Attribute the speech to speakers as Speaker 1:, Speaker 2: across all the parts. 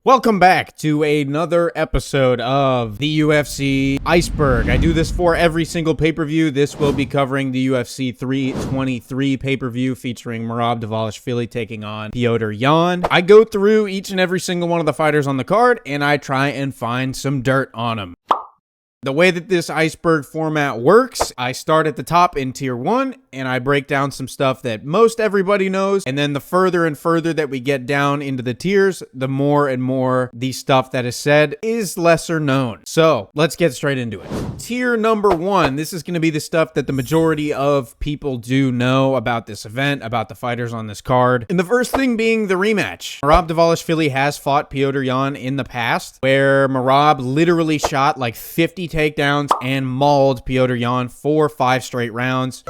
Speaker 1: Welcome back to another episode of the UFC Iceberg. I do this for every single pay-per-view. This will be covering the UFC 323 pay-per-view featuring Merab Dvalishvili taking on Petr Yan. I go through each and every single one of the fighters on the card, and I try and find some dirt on them. The way that this Iceberg format works, I start at the top in Tier 1, and I break down some stuff that most everybody knows, and then the further and further that we get down into the tiers, the more and more the stuff that is said is lesser known. So, let's get straight into it. Tier number 1, this is going to be the stuff that the majority of people do know about this event, about the fighters on this card. And the first thing being the rematch. Merab Dvalishvili has fought Petr Yan in the past, where Merab literally shot like 50 takedowns and mauled Petr Yan for 5 straight rounds.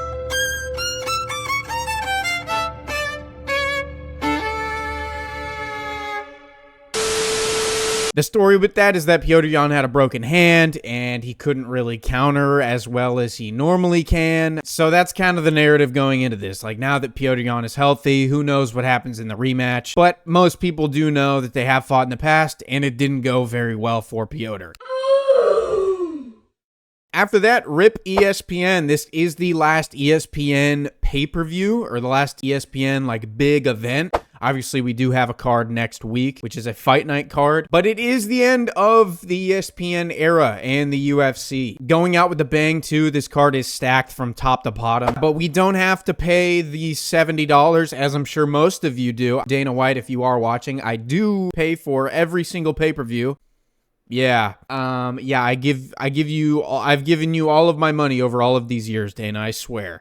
Speaker 1: The story with that is that Petr Yan had a broken hand and he couldn't really counter as well as he normally can. So that's kind of the narrative going into this. Like, now that Petr Yan is healthy, who knows what happens in the rematch. But most people do know that they have fought in the past and it didn't go very well for Petr. After that, RIP ESPN. This is the last ESPN pay-per-view, or the last ESPN like big event. Obviously, we do have a card next week, which is a fight night card, but it is the end of the ESPN era and the UFC. Going out with a bang, too. This card is stacked from top to bottom, but we don't have to pay the $70, as I'm sure most of you do. Dana White, if you are watching, I do pay for every single pay-per-view. I've given you all of my money over all of these years, Dana, I swear.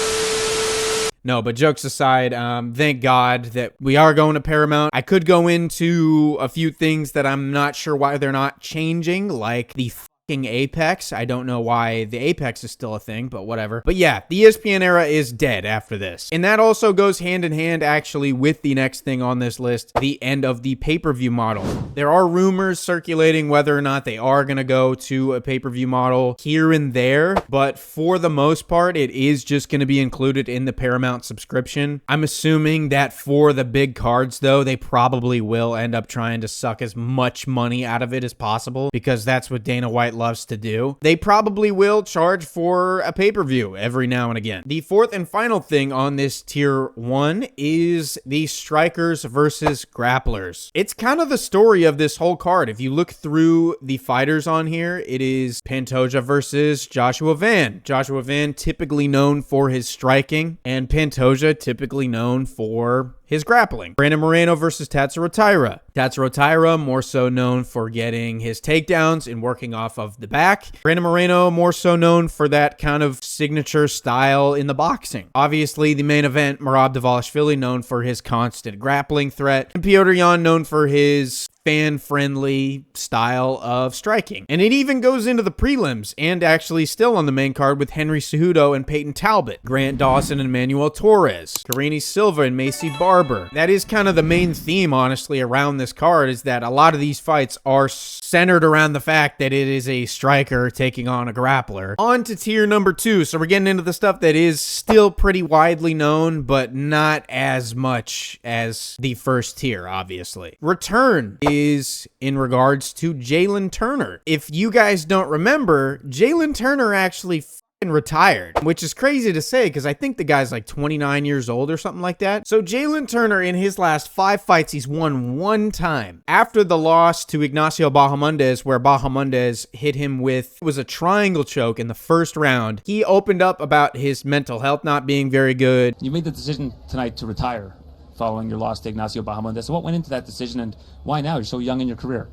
Speaker 1: No, but jokes aside, thank God that we are going to Paramount. I could go into a few things that I'm not sure why they're not changing, like the fucking Apex. I don't know why the Apex is still a thing, but whatever. But yeah, the ESPN era is dead after this. And that also goes hand in hand, actually, with the next thing on this list, the end of the pay-per-view model. There are rumors circulating whether or not they are going to go to a pay-per-view model here and there, but for the most part, it is just going to be included in the Paramount subscription. I'm assuming that for the big cards, though, they probably will end up trying to suck as much money out of it as possible, because that's what Dana White loves to do. They probably will charge for a pay-per-view every now and again. The fourth and final thing on this tier 1 is the strikers versus grapplers. It's kind of the story of this whole card. If you look through the fighters on here, it is Pantoja versus Joshua Van. Joshua Van typically known for his striking, and Pantoja typically known for his grappling. Brandon Moreno versus Tatsuro Taira. Tatsuro Taira more so known for getting his takedowns and working off of the back. Brandon Moreno more so known for that kind of signature style in the boxing. Obviously, the main event, Merab Dvalishvili, known for his constant grappling threat, and Petr Yan known for his fan-friendly style of striking. And it even goes into the prelims, and actually still on the main card, with Henry Cejudo and Peyton Talbot, Grant Dawson and Manuel Torres, Karine Silva and Macy Barber. That is kind of the main theme, honestly, around this card, is that a lot of these fights are centered around the fact that it is a striker taking on a grappler. On to tier number 2. So we're getting into the stuff that is still pretty widely known, but not as much as the first tier, obviously. Return is in regards to Jalin Turner. If you guys don't remember, Jalin Turner actually fucking retired, which is crazy to say because I think the guy's like 29 years old or something like that. So Jalin Turner, in his last 5 fights, he's won 1 time. After the loss to Ignacio Bahamondes, where Bahamondes hit him with, it was a triangle choke in the first round, he opened up about his mental health not being very good.
Speaker 2: You made the decision tonight to retire following your loss to Ignacio Bahamondes. So what went into that decision, and why now? You're so young in your career.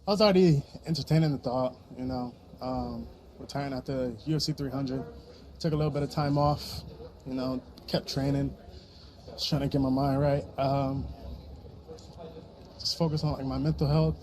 Speaker 3: I was already entertaining the thought, retiring after UFC 300. Took a little bit of time off, kept training, just trying to get my mind right. Just focus on my mental health.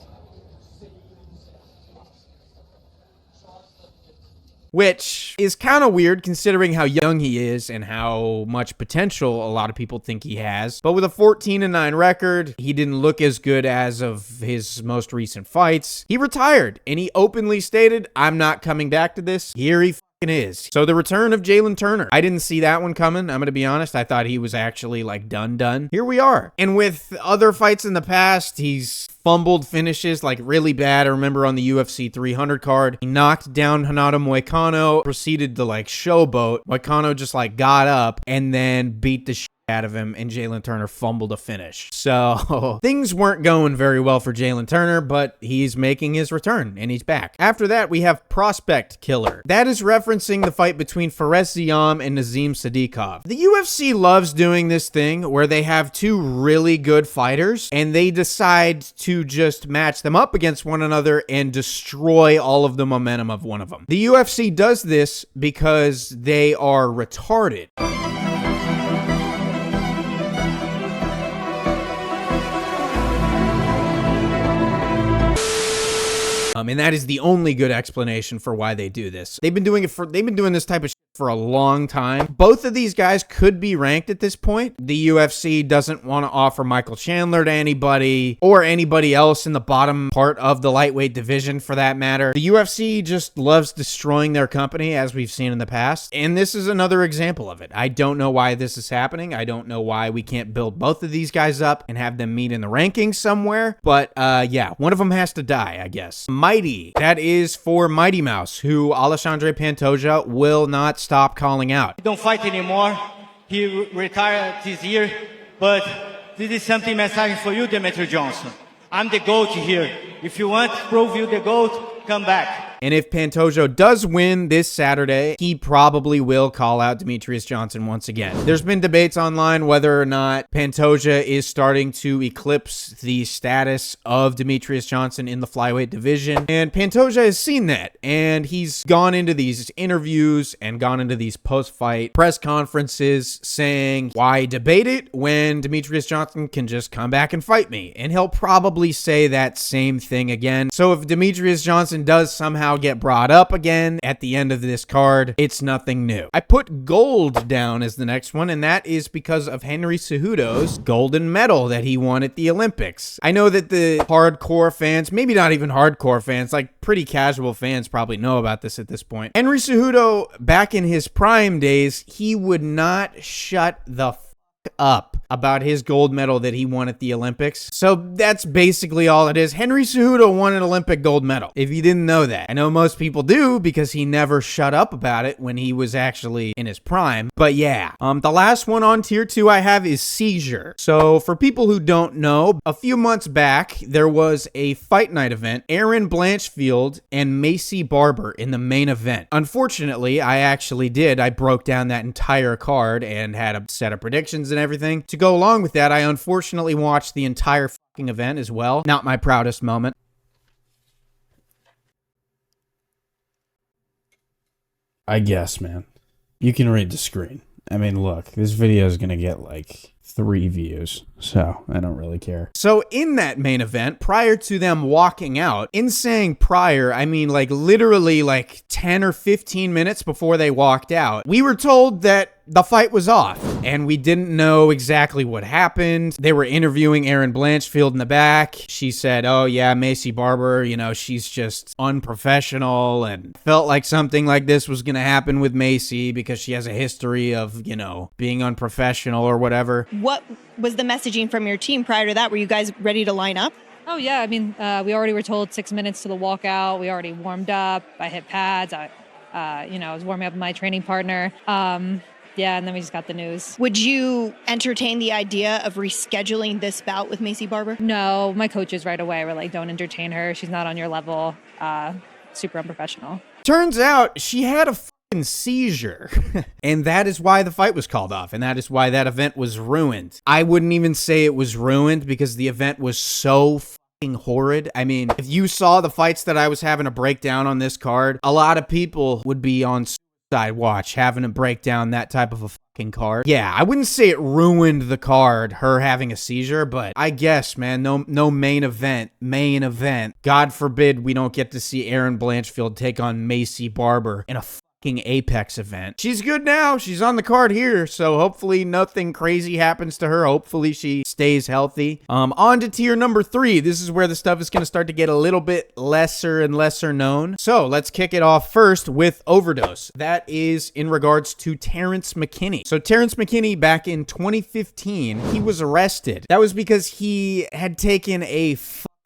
Speaker 1: Which is kind of weird considering how young he is and how much potential a lot of people think he has. But with a 14-9 record, he didn't look as good as of his most recent fights. He retired, and he openly stated, "I'm not coming back to this." Here he is. So the return of Jalin Turner. I didn't see that one coming. I'm going to be honest. I thought he was actually like done. Here we are. And with other fights in the past, he's fumbled finishes like really bad. I remember on the UFC 300 card, he knocked down Renato Moicano, proceeded to like showboat. Moicano just like got up and then beat the shit out of him, and Jalin Turner fumbled a finish. So things weren't going very well for Jalin Turner, but he's making his return and he's back. After that, we have Prospect Killer. That is referencing the fight between Fares Ziam and Nazim Sadiqov. The UFC loves doing this thing where they have two really good fighters and they decide to just match them up against one another and destroy all of the momentum of one of them. The UFC does this because they are retarded. And that is the only good explanation for why they do this. They've been doing this type of shit for a long time. Both of these guys could be ranked at this point. The UFC doesn't want to offer Michael Chandler to anybody or anybody else in the bottom part of the lightweight division for that matter. The UFC just loves destroying their company, as we've seen in the past. And this is another example of it. I don't know why this is happening. I don't know why we can't build both of these guys up and have them meet in the rankings somewhere. But yeah, one of them has to die, I guess. Mighty. That is for Mighty Mouse, who Alexandre Pantoja will not stop calling out.
Speaker 4: He don't fight anymore. He retired this year, but this is something message for you, Demetrius Johnson. I'm the GOAT here. If you want to prove you the GOAT, come back.
Speaker 1: And if Pantoja does win this Saturday, he probably will call out Demetrius Johnson once again. There's been debates online whether or not Pantoja is starting to eclipse the status of Demetrius Johnson in the flyweight division. And Pantoja has seen that. And he's gone into these interviews and gone into these post-fight press conferences saying, why debate it when Demetrius Johnson can just come back and fight me? And he'll probably say that same thing again. So if Demetrius Johnson does somehow get brought up again at the end of this card, it's nothing new. I put gold down as the next one, and that is because of Henry Cejudo's golden medal that he won at the Olympics. I know that the hardcore fans, maybe not even hardcore fans, like pretty casual fans probably know about this at this point. Henry Cejudo, back in his prime days, he would not shut the up about his gold medal that he won at the Olympics. So that's basically all it is. Henry Cejudo won an Olympic gold medal, if you didn't know that. I know most people do because he never shut up about it when he was actually in his prime. But yeah, the last one on tier 2 I have is Seizure. So for people who don't know, a few months back, there was a fight night event, Aaron Blanchfield and Macy Barber in the main event. Unfortunately, I broke down that entire card and had a set of predictions and everything. To go along with that, I unfortunately watched the entire fucking event as well. Not my proudest moment.
Speaker 5: I guess, man. You can read the screen. I mean, look, this video is going to get like 3 views, so I don't really care.
Speaker 1: So in that main event, prior to them walking out, in saying prior, I mean like literally like 10 or 15 minutes before they walked out, we were told that the fight was off and we didn't know exactly what happened. They were interviewing Aaron Blanchfield in the back. She said, oh yeah, Macy Barber, you know, she's just unprofessional, and felt like something like this was going to happen with Macy because she has a history of, you know, being unprofessional or whatever.
Speaker 6: What was the messaging from your team prior to that? Were you guys ready to line up?
Speaker 7: Oh, yeah. I mean, we already were told 6 minutes to the walkout. We already warmed up. I hit pads. I was warming up with my training partner. Yeah, and then we just got the news.
Speaker 6: Would you entertain the idea of rescheduling this bout with Macy Barber?
Speaker 7: No, my coaches right away were like, don't entertain her. She's not on your level. Super unprofessional.
Speaker 1: Turns out she had a fucking seizure. And that is why the fight was called off. And that is why that event was ruined. I wouldn't even say it was ruined because the event was so fucking horrid. I mean, if you saw the fights that I was having a breakdown on this card, a lot of people would be on Suicide Watch having to break down that type of a fucking card. Yeah, I wouldn't say it ruined the card, her having a seizure, but I guess, man, no main event. God forbid we don't get to see Aaron Blanchfield take on Macy Barber in a fucking Apex event. She's good now. She's on the card here, so hopefully nothing crazy happens to her. Hopefully she stays healthy. On to tier number 3. This is where the stuff is going to start to get a little bit lesser and lesser known. So let's kick it off first with overdose. That is in regards to Terrance McKinney. So Terrance McKinney, back in 2015, he was arrested. That was because he had taken a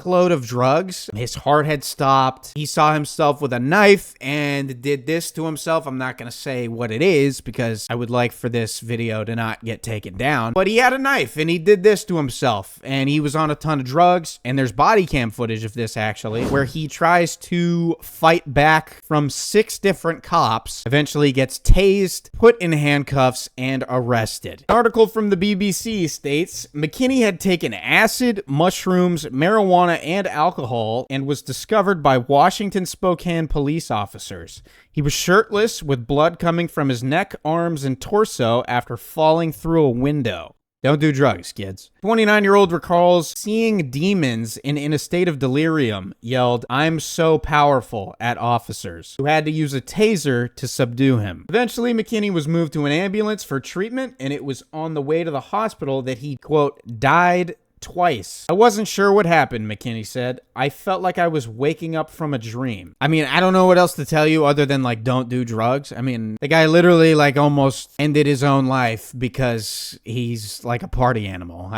Speaker 1: load of drugs. His heart had stopped. He saw himself with a knife and did this to himself. I'm not going to say what it is because I would like for this video to not get taken down. But he had a knife and he did this to himself. And he was on a ton of drugs. And there's body cam footage of this actually, where he tries to fight back from 6 different cops, eventually gets tased, put in handcuffs, and arrested. An article from the BBC states, McKinney had taken acid, mushrooms, marijuana, and alcohol and was discovered by Washington Spokane police officers. He was shirtless with blood coming from his neck, arms, and torso after falling through a window. Don't do drugs, kids. 29-year-old recalls seeing demons and in a state of delirium yelled, "I'm so powerful," at officers, who had to use a taser to subdue him. Eventually, McKinney was moved to an ambulance for treatment, and it was on the way to the hospital that he, quote, died twice. I wasn't sure what happened, McKinney said. I felt like I was waking up from a dream. I mean, I don't know what else to tell you other than, like, don't do drugs. I mean, the guy literally, like, almost ended his own life because he's, like, a party animal.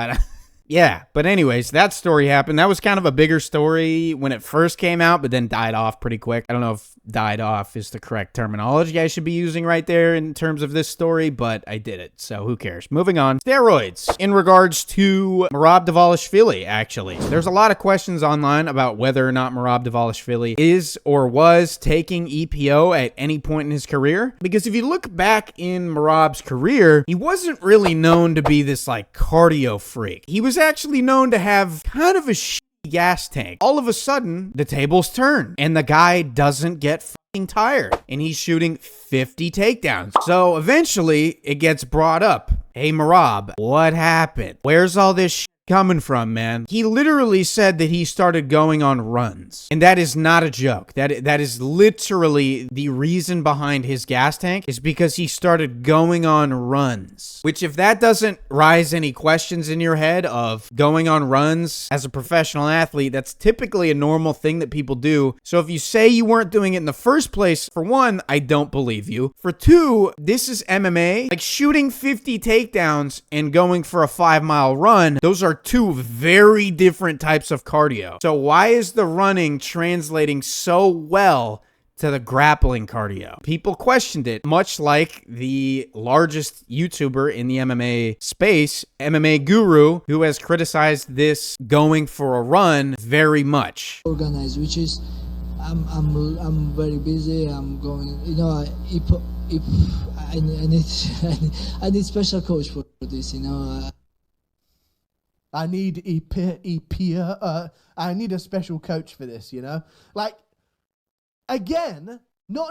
Speaker 1: Yeah, but anyways, that story happened. That was kind of a bigger story when it first came out, but then died off pretty quick. I don't know if died off is the correct terminology I should be using right there in terms of this story, but I did it, so who cares? Moving on. Steroids. In regards to Merab Dvalishvili, actually. There's a lot of questions online about whether or not Merab Dvalishvili is or was taking EPO at any point in his career. Because if you look back in Merab's career, he wasn't really known to be this, like, cardio freak. He was actually known to have kind of a gas tank. All of a sudden, the tables turn and the guy doesn't get fucking tired and he's shooting 50 takedowns. So eventually it gets brought up. Hey, Merab, what happened? Where's all this coming from, man? He literally said that he started going on runs. And that is not a joke. That is literally the reason behind his gas tank, is because he started going on runs. Which, if that doesn't raise any questions in your head of going on runs as a professional athlete, that's typically a normal thing that people do. So if you say you weren't doing it in the first place, for one, I don't believe you. For two, this is MMA. Like, shooting 50 takedowns and going for a 5-mile run, those are 2 very different types of cardio. So why is the running translating so well to the grappling cardio? People questioned it, much like the largest YouTuber in the MMA space, MMA Guru, who has criticized this going for a run very much.
Speaker 8: Organized, which is I'm very busy. I'm going, you know, if I need I need special coach for this, you know.
Speaker 9: I need I need a special coach for this, you know? Like, again, no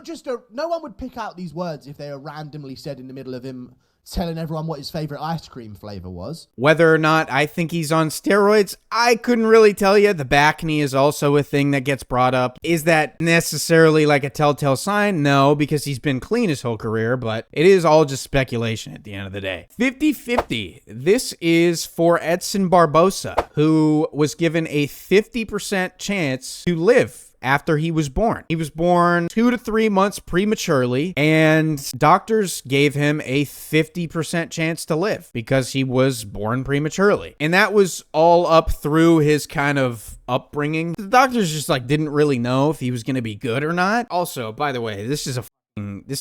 Speaker 9: one would pick out these words if they were randomly said in the middle of him telling everyone what his favorite ice cream flavor was.
Speaker 1: Whether or not I think he's on steroids, I couldn't really tell you. The back knee is also a thing that gets brought up. Is that necessarily like a telltale sign? No, because he's been clean his whole career, but it is all just speculation at the end of the day. 50-50. This is for Edson Barboza, who was given a 50% chance to live after he was born. He was born 2 to 3 months prematurely, and doctors gave him a 50% chance to live because he was born prematurely. And that was all up through his kind of upbringing. The doctors just like didn't really know if he was going to be good or not. Also, by the way, this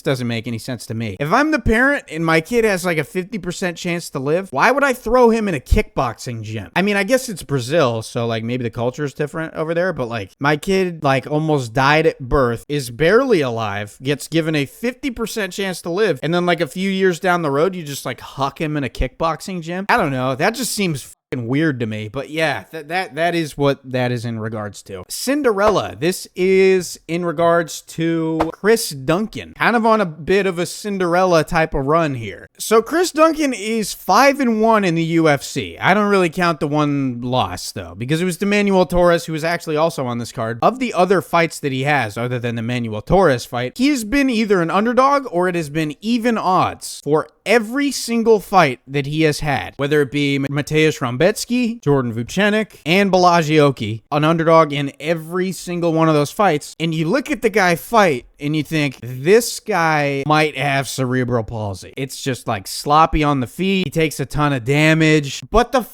Speaker 1: doesn't make any sense to me. If I'm the parent and my kid has like a 50% chance to live, why would I throw him in a kickboxing gym? I mean, I guess it's Brazil, so like maybe the culture is different over there, but like my kid like almost died at birth, is barely alive, gets given a 50% chance to live, and then like a few years down the road, you just like huck him in a kickboxing gym? I don't know. That just seems weird to me, but yeah, that is what that is in regards to. Cinderella. This is in regards to Chris Duncan, kind of on a bit of a Cinderella type of run here. So Chris Duncan is 5-1 in the UFC. I don't really count the one loss though, because it was to Manuel Torres, who was actually also on this card. Of the other fights that he has, other than the Manuel Torres fight, he has been either an underdog or it has been even odds for every single fight that he has had, whether it be Mateusz Rambetsky, Jordan Vucenic, and Balaji, an underdog in every single one of those fights. And you look at the guy fight and you think, this guy might have cerebral palsy. It's just like sloppy on the feet. He takes a ton of damage, but the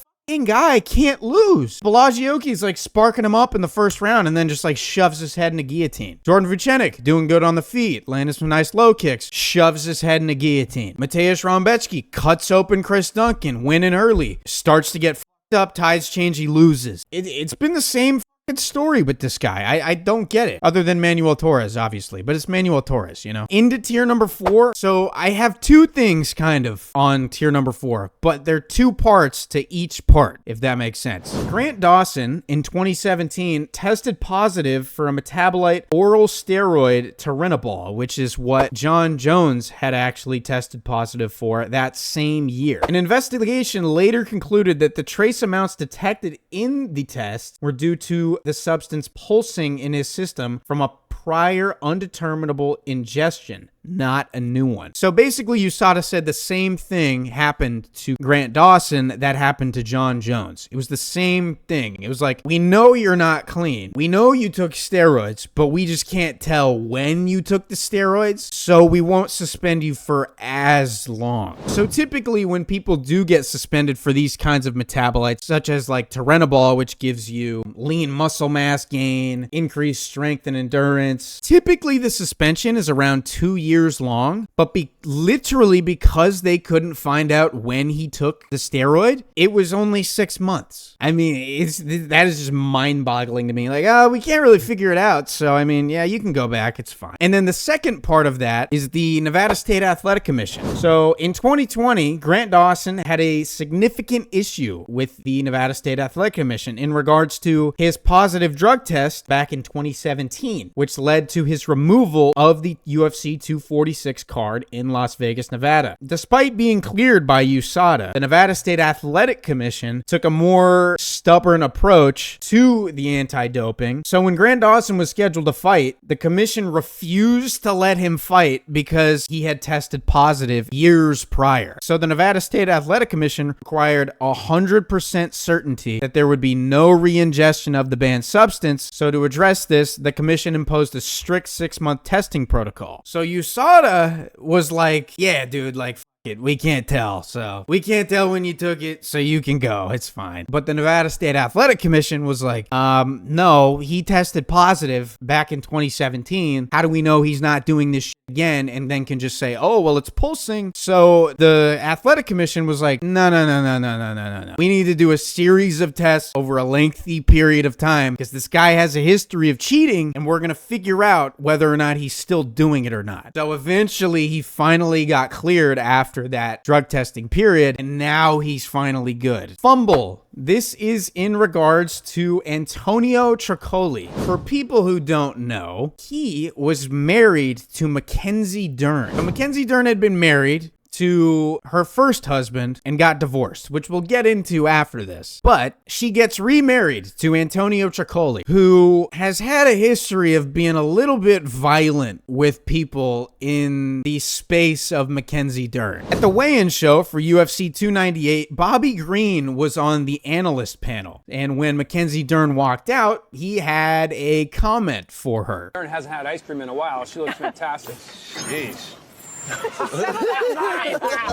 Speaker 1: guy can't lose. Balaji like sparking him up in the first round and then just like shoves his head in a guillotine. Jordan Vucenic doing good on the feet, landing some nice low kicks, shoves his head in a guillotine. Mateusz Rambetsky cuts open Chris Duncan, winning early, starts to get up, tides change, he loses. It's been the same story with this guy. I don't get it, other than Manuel Torres, obviously, but it's Manuel Torres, you know. Into tier number 4. So I have two things kind of on tier number 4, but they're two parts to each part, if that makes sense. Grant Dawson in 2017 tested positive for a metabolite oral steroid Turinabol, which is what John Jones had actually tested positive for that same year. An investigation later concluded that the trace amounts detected in the test were due to the substance pulsing in his system from a prior undeterminable ingestion, not a new one. So basically, USADA said the same thing happened to Grant Dawson that happened to John Jones. It was the same thing. It was like, we know you're not clean. We know you took steroids, but we just can't tell when you took the steroids, so we won't suspend you for as long. So typically, when people do get suspended for these kinds of metabolites, such as like Turinabol, which gives you lean muscle mass gain, increased strength and endurance, typically the suspension is around 2 years long, but literally because they couldn't find out when he took the steroid, it was only 6 months. I mean, that is just mind-boggling to me. Like, oh, we can't really figure it out, so I mean, yeah, you can go back, it's fine. And then the second part of that is the Nevada State Athletic Commission. So in 2020, Grant Dawson had a significant issue with the Nevada State Athletic Commission in regards to his positive drug test back in 2017, which led to his removal of the UFC 246 card in Las Vegas, Nevada. Despite being cleared by USADA, the Nevada State Athletic Commission took a more stubborn approach to the anti-doping. So when Grant Dawson was scheduled to fight, the commission refused to let him fight because he had tested positive years prior. So the Nevada State Athletic Commission required 100% certainty that there would be no re-ingestion of the banned substance. So to address this, the commission imposed a strict 6-month testing protocol. So USADA was like, yeah, dude, like, we can't tell. So we can't tell when you took it, so you can go. It's fine. But the Nevada State Athletic Commission was like, no, he tested positive back in 2017. How do we know he's not doing this shit again? And then can just say, oh, well, it's pulsing. So the Athletic Commission was like, no. We need to do a series of tests over a lengthy period of time because this guy has a history of cheating and we're going to figure out whether or not he's still doing it or not. So eventually he finally got cleared after that drug testing period, and now he's finally good. Fumble. This is in regards to Antonio Trocoli. For people who don't know, he was married to Mackenzie Dern. So Mackenzie Dern had been married to her first husband and got divorced, which we'll get into after this. But she gets remarried to Antonio Trocoli, who has had a history of being a little bit violent with people in the space of Mackenzie Dern. At the weigh-in show for UFC 298, Bobby Green was on the analyst panel. And when Mackenzie Dern walked out, he had a comment for her.
Speaker 10: Dern hasn't had ice cream in a while. She looks fantastic. Jeez.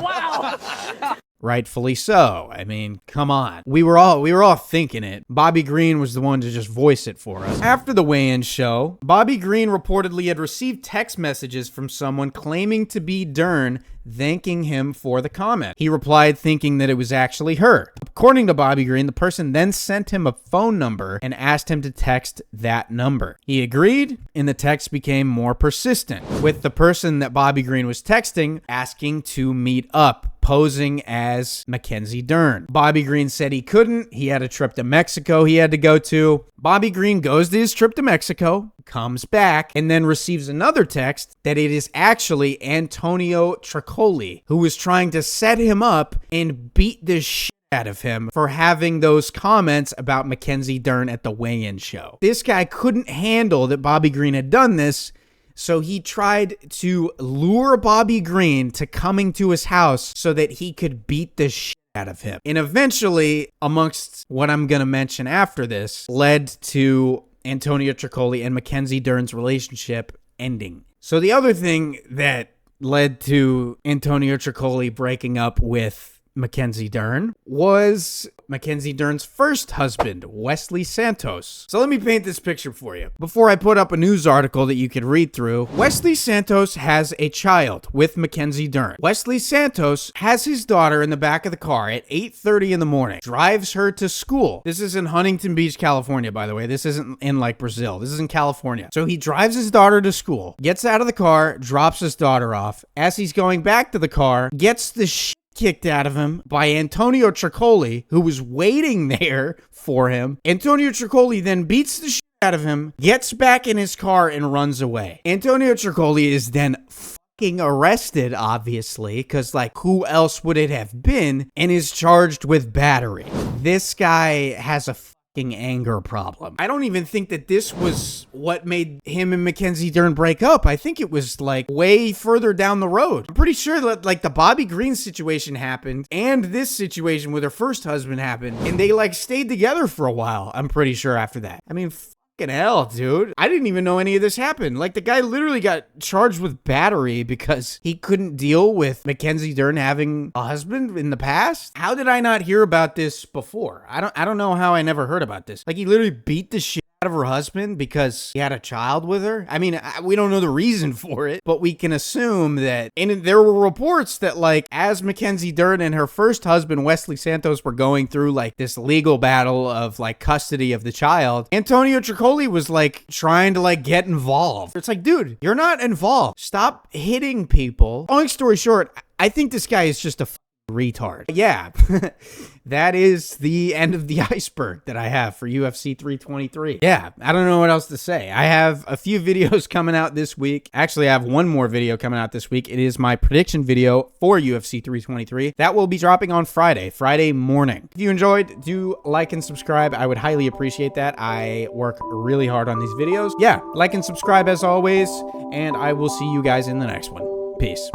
Speaker 7: Wow.
Speaker 1: Rightfully so. I mean, come on. We were all thinking it. Bobby Green was the one to just voice it for us. After the weigh-in show, Bobby Green reportedly had received text messages from someone claiming to be Dern, thanking him for the comment. He replied thinking that it was actually her. According to Bobby Green, the person then sent him a phone number and asked him to text that number. He agreed, and the text became more persistent, with the person that Bobby Green was texting asking to meet up posing as Mackenzie Dern. Bobby Green said he couldn't. He had a trip to Mexico he had to go to. Bobby Green goes to his trip to Mexico, comes back, and then receives another text that it is actually Antonio Trocoli, who was trying to set him up and beat the shit out of him for having those comments about Mackenzie Dern at the weigh-in show. This guy couldn't handle that Bobby Green had done this, so he tried to lure Bobby Green to coming to his house so that he could beat the shit out of him. And eventually, amongst what I'm going to mention after this, led to Antonio Trocoli and Mackenzie Dern's relationship ending. So the other thing that led to Antonio Trocoli breaking up with Mackenzie Dern was Mackenzie Dern's first husband, Wesley Santos. So let me paint this picture for you. Before I put up a news article that you could read through, Wesley Santos has a child with Mackenzie Dern. Wesley Santos has his daughter in the back of the car at 8:30 in the morning, drives her to school. This is in Huntington Beach, California, by the way. This isn't in like Brazil. This is in California. So he drives his daughter to school, gets out of the car, drops his daughter off. As he's going back to the car, gets the kicked out of him by Antonio Trocoli, who was waiting there for him. Antonio Trocoli then beats the shit out of him, gets back in his car, and runs away. Antonio Trocoli is then fucking arrested, obviously, because, like, who else would it have been, and is charged with battery. This guy has a anger problem. I don't even think that this was what made him and Mackenzie Dern break up. I think it was like way further down the road. I'm pretty sure that like the Bobby Green situation happened and this situation with her first husband happened and they like stayed together for a while. I'm pretty sure after that. I mean, fucking hell, dude. I didn't even know any of this happened. Like, the guy literally got charged with battery because he couldn't deal with Mackenzie Dern having a husband in the past. How did I not hear about this before? I don't know how I never heard about this. Like, he literally beat the shit out of her husband because he had a child with her. I mean, we don't know the reason for it, but we can assume that, and there were reports that like as Mackenzie Dern and her first husband Wesley Santos were going through like this legal battle of like custody of the child, Antonio Trocoli was like trying to like get involved. It's like, dude, you're not involved. Stop hitting people. Long story short, I think this guy is just a retard. Yeah, that is the end of the iceberg that I have for UFC 323. Yeah, I don't know what else to say. I have a few videos coming out this week. Actually, I have one more video coming out this week. It is my prediction video for UFC 323. That will be dropping on Friday morning. If you enjoyed, do like and subscribe. I would highly appreciate that. I work really hard on these videos. Yeah, like and subscribe as always, and I will see you guys in the next one. Peace.